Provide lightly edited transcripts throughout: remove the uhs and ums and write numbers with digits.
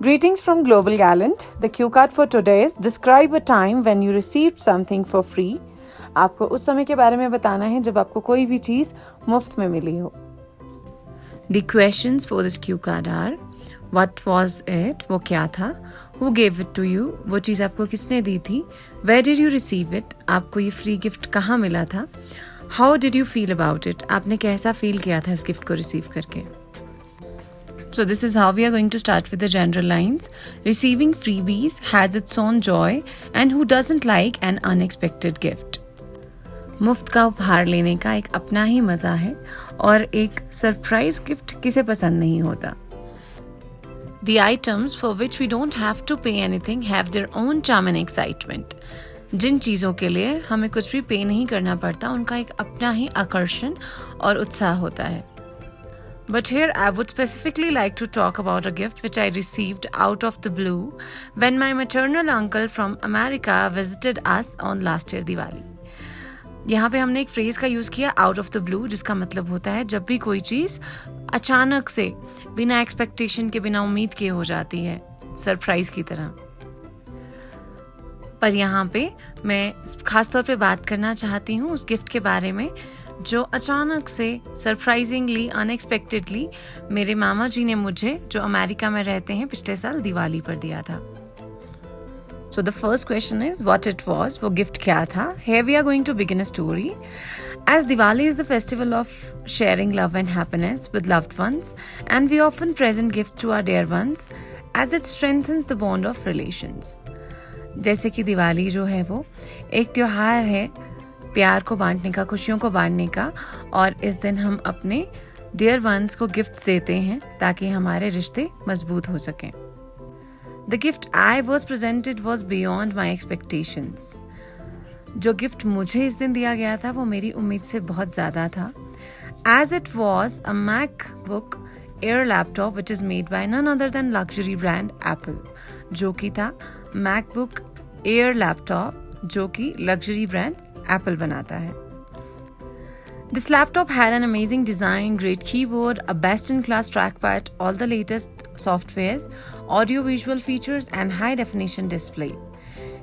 Greetings from Global Gallant. The cue card for today is describe a time when you received something for free. आपको उस समय के बारे में बताना है जब आपको कोई भी चीज़ मुफ्त में मिली हो. The questions for this cue card are: What was it? वो क्या था? Who gave it to you? वो चीज़ आपको किसने दी थी? Where did you receive it? आपको ये फ्री गिफ्ट कहाँ मिला था? How did you feel about it? आपने कैसा फील किया था इस गिफ्ट को रिसीव करके? So this is how we are going to start with the general lines. Receiving freebies has its own joy, and who doesn't like an unexpected gift? मुफ्त का उपहार लेने का एक अपना ही मज़ा है और एक सरप्राइज गिफ्ट किसे पसंद नहीं होता. The items for which we don't have to pay anything have their own charm and excitement. जिन चीज़ों के लिए हमें कुछ भी पे नहीं करना पड़ता उनका एक अपना ही आकर्षण और उत्साह होता है. But here I would specifically like to talk about a gift which I received out of the blue when my maternal uncle from America visited us on last year Diwali. यहाँ पे हमने एक फ्रेज का use किया out of the blue, जिसका मतलब होता है जब भी कोई चीज़ अचानक से बिना एक्सपेक्टेशन के, बिना उम्मीद के हो जाती है, सरप्राइज की तरह. पर यहाँ पे मैं खास तौर पे बात करना चाहती हूँ उस गिफ्ट के बारे में जो अचानक से सरप्राइजिंगली, अनएक्सपेक्टेडली मेरे मामा जी ने मुझे, जो अमेरिका में रहते हैं, पिछले साल दिवाली पर दिया था. So the first question is what it was. वो गिफ्ट क्या था? Here we are going to begin a story. As Diwali is the festival of sharing love and happiness with loved ones, and we often present gifts to our dear ones as it strengthens the bond of relations. जैसे कि दिवाली जो है वो एक त्योहार है प्यार को बांटने का, खुशियों को बांटने का, और इस दिन हम अपने डियर वंस को गिफ्ट देते हैं ताकि हमारे रिश्ते मजबूत हो सकें. The gift I was presented was beyond my expectations. जो गिफ्ट मुझे इस दिन दिया गया था वो मेरी उम्मीद से बहुत ज़्यादा था. As it was a MacBook Air laptop which is made by none other than luxury brand Apple. जो कि था MacBook Air laptop जो कि luxury brand Apple बनाता है. This laptop had an amazing design, great keyboard, a best-in-class trackpad, all the latest softwares, audio-visual features and high-definition display.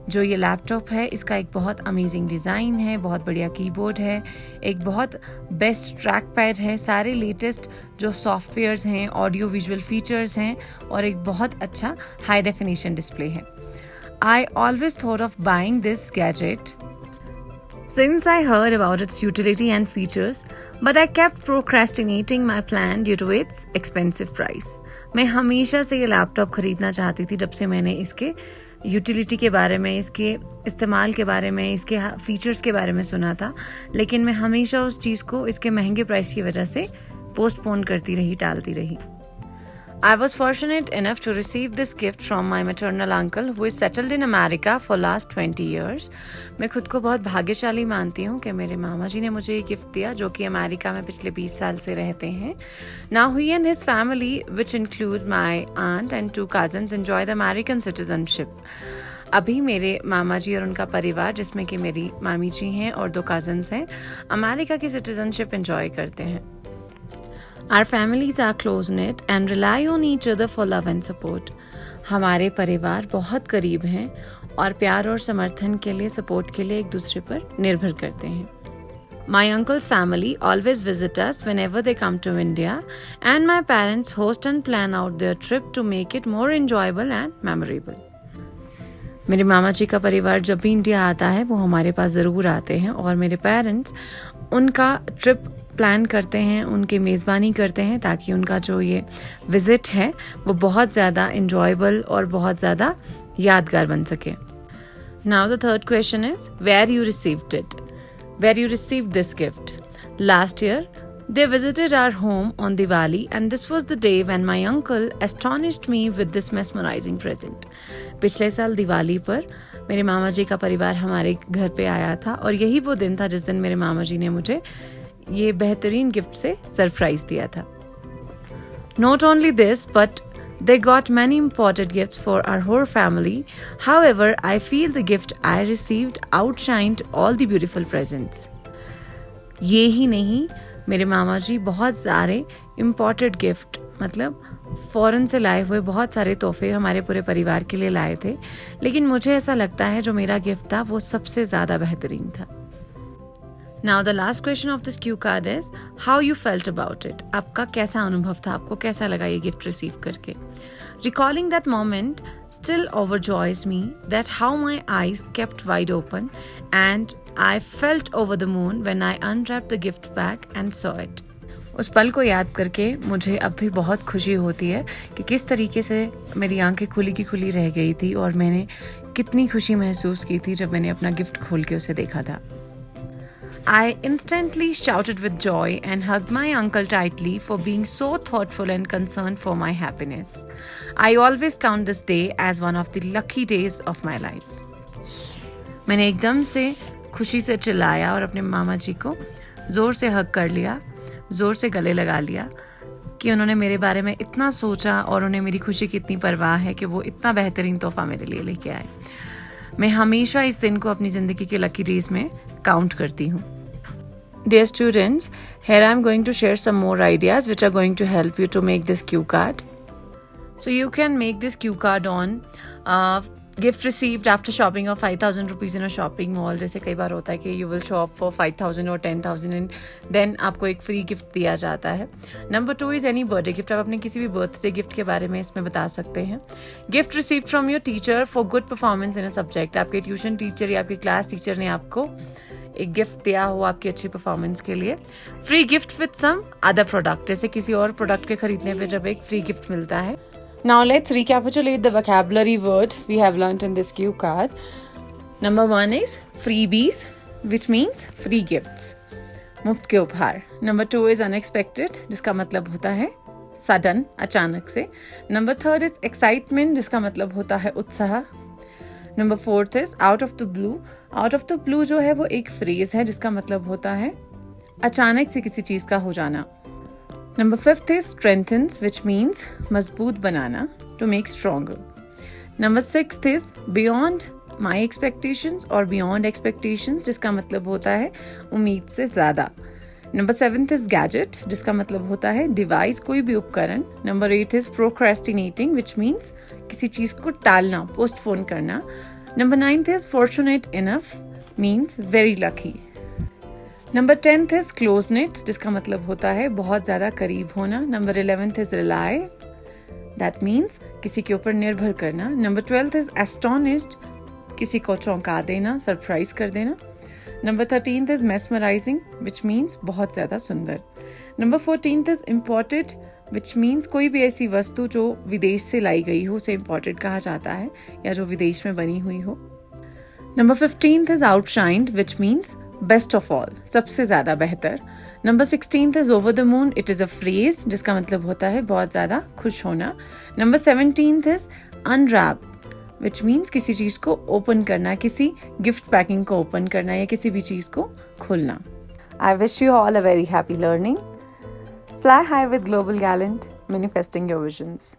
जो ये laptop है इसका एक बहुत अमेजिंग डिज़ाइन है, बहुत बढ़िया कीबोर्ड है, एक बहुत बेस्ट ट्रैक पैड है, सारे लेटेस्ट जो सॉफ्टवेयर्स हैं, ऑडियो विजुअल फीचर्स हैं और एक बहुत अच्छा हाई डेफिनेशन डिस्प्ले है. I always thought of buying this gadget since I heard about its utility and features, but I kept procrastinating my plan due to its expensive price. मैं हमेशा से ये लैपटॉप खरीदना चाहती थी जब से मैंने इसके यूटिलिटी के बारे में, इसके इस्तेमाल के बारे में, इसके फीचर्स के बारे में सुना था, लेकिन मैं हमेशा उस चीज़ को इसके महंगे प्राइस की वजह से पोस्टपोन करती रही, टालती रही. I was fortunate enough to receive this gift from my maternal uncle who is settled in America for last 20 years. मैं खुद को बहुत भाग्यशाली मानती हूँ कि मेरे मामा जी ने मुझे ये गिफ्ट दिया जो कि अमेरिका में पिछले 20 साल से रहते हैं. Now he and his family, which include my aunt and 2 cousins, enjoy the American citizenship. अभी मेरे मामा जी और उनका परिवार, जिसमें कि मेरी मामी जी हैं और 2 कज़न्स हैं, अमेरिका की सिटीजनशिप एंजॉय करते हैं. Our families are close-knit and rely on each other for love and support. हमारे परिवार बहुत करीब हैं और प्यार और समर्थन के लिए, सपोर्ट के लिए एक दूसरे पर निर्भर करते हैं. My uncle's family always visit us whenever they come to India, and my parents host and plan out their trip to make it more enjoyable and memorable. मेरे मामा जी का परिवार जब भी इंडिया आता है वो हमारे पास ज़रूर आते हैं और मेरे पेरेंट्स उनका ट्रिप प्लान करते हैं, उनकी मेज़बानी करते हैं ताकि उनका जो ये विज़िट है वो बहुत ज़्यादा इंजॉयबल और बहुत ज़्यादा यादगार बन सके. Now the third question is where you received it. Where you received this gift. Last year, they visited our home on Diwali and this was the day when my uncle astonished me with this mesmerizing present. पिछले साल दिवाली पर मेरे मामा जी का परिवार हमारे घर पे आया था और यही वो दिन था जिस दिन मेरे मामा जी ने मुझे ये बेहतरीन गिफ्ट से सरप्राइज दिया था. Not only this, but they got many imported gifts for our whole family. However, I feel the gift I received outshined all the beautiful presents. ये ही नहीं, मेरे मामा जी बहुत सारे imported gift, मतलब फ़ॉरेन से लाए हुए बहुत सारे तोहफे हमारे पूरे परिवार के लिए लाए थे, लेकिन मुझे ऐसा लगता है जो मेरा गिफ्ट था वो सबसे ज़्यादा बेहतरीन था। Now the last question of this cue card is how you felt about it. आपका कैसा अनुभव था, आपको कैसा लगा ये गिफ्ट रिसीव करके? Recalling that moment still overjoys me that how my eyes kept wide open and I felt over the moon when I unwrapped the gift bag and saw it. उस पल को याद करके मुझे अब भी बहुत खुशी होती है कि किस तरीके से मेरी आंखें खुली की खुली रह गई थी और मैंने कितनी खुशी महसूस की थी जब मैंने अपना गिफ्ट खोल के उसे देखा था। I instantly shouted with joy and hugged my uncle tightly for being so thoughtful and concerned for my happiness. I always count this day as one of the lucky days of my life. मैंने एकदम से खुशी से चिल्लाया और अपने मामा जी को ज़ोर से हग कर लिया, ज़ोर से गले लगा लिया कि उन्होंने मेरे बारे में इतना सोचा और उन्हें मेरी खुशी की इतनी परवाह है कि वो इतना बेहतरीन तोहफा मेरे लिए लेके आए। मैं हमेशा इस दिन को अपनी ज़िंदगी के लकी डेज में काउंट करती हूँ। Dear students, here I am going to share some more ideas which are going to help you to make this cue card. So you can make this cue card on gift received after shopping of 5,000 rupees in a shopping mall. जैसे कई बार होता है कि you will shop for 5,000 or 10,000 and then आपको एक free gift दिया जाता है। Number 2 is any birthday gift. आप अपने किसी भी बर्थडे गिफ्ट के बारे में इसमें बता सकते हैं। Gift received from your teacher for good performance in a subject. आपके ट्यूशन टीचर या आपके क्लास टीचर ने आपको एक गिफ्ट दिया हो आपकी अच्छी परफॉर्मेंस के लिए। Free gift with some other product, जैसे किसी और प्रोडक्ट के खरीदने पे जब एक फ्री गिफ्ट मिलता है। Now let's recapitulate the vocabulary word we have learnt in this cue card. Number 1 is freebies, which means free gifts, मुफ्त के उपहार। Number 2 is unexpected, जिसका मतलब होता है sudden, अचानक से। Number 3 is excitement, जिसका मतलब होता है उत्साह। Number 4 is out of the blue. Out of the blue जो है वो एक फ्रेज है जिसका मतलब होता है अचानक से किसी चीज़ का हो जाना। Number 5 is strengthens, which means मजबूत बनाना, to make stronger. Number 6 is beyond my expectations or beyond expectations, जिसका मतलब होता है उम्मीद से ज़्यादा। Number 7 is gadget, जिसका मतलब होता है डिवाइस, कोई भी उपकरण। Number 8 is procrastinating, which means किसी चीज़ को टालना, पोस्टपोन करना। Number 9 is fortunate enough, means very lucky. Number 10 is close knit, जिसका मतलब होता है बहुत ज़्यादा करीब होना। Number 11 is rely, that means किसी के ऊपर निर्भर करना। Number 12 is astonished, किसी को चौंका देना, सरप्राइज कर देना। Number 13 is mesmerizing, which means बहुत ज़्यादा सुंदर। Number 14 is imported, which means कोई भी ऐसी वस्तु जो विदेश से लाई गई हो उसे imported कहा जाता है या जो विदेश में बनी हुई हो। Number 15 is outshined, which means best of all, सबसे ज़्यादा बेहतर। Number 16 is over the moon, it is a phrase जिसका मतलब होता है बहुत ज़्यादा खुश होना। Number 17 is unwrap, which means किसी चीज़ को ओपन करना, किसी गिफ्ट पैकिंग को ओपन करना या किसी भी चीज़ को खोलना। I wish you all a very happy learning. Fly high with global Gallant, manifesting your visions.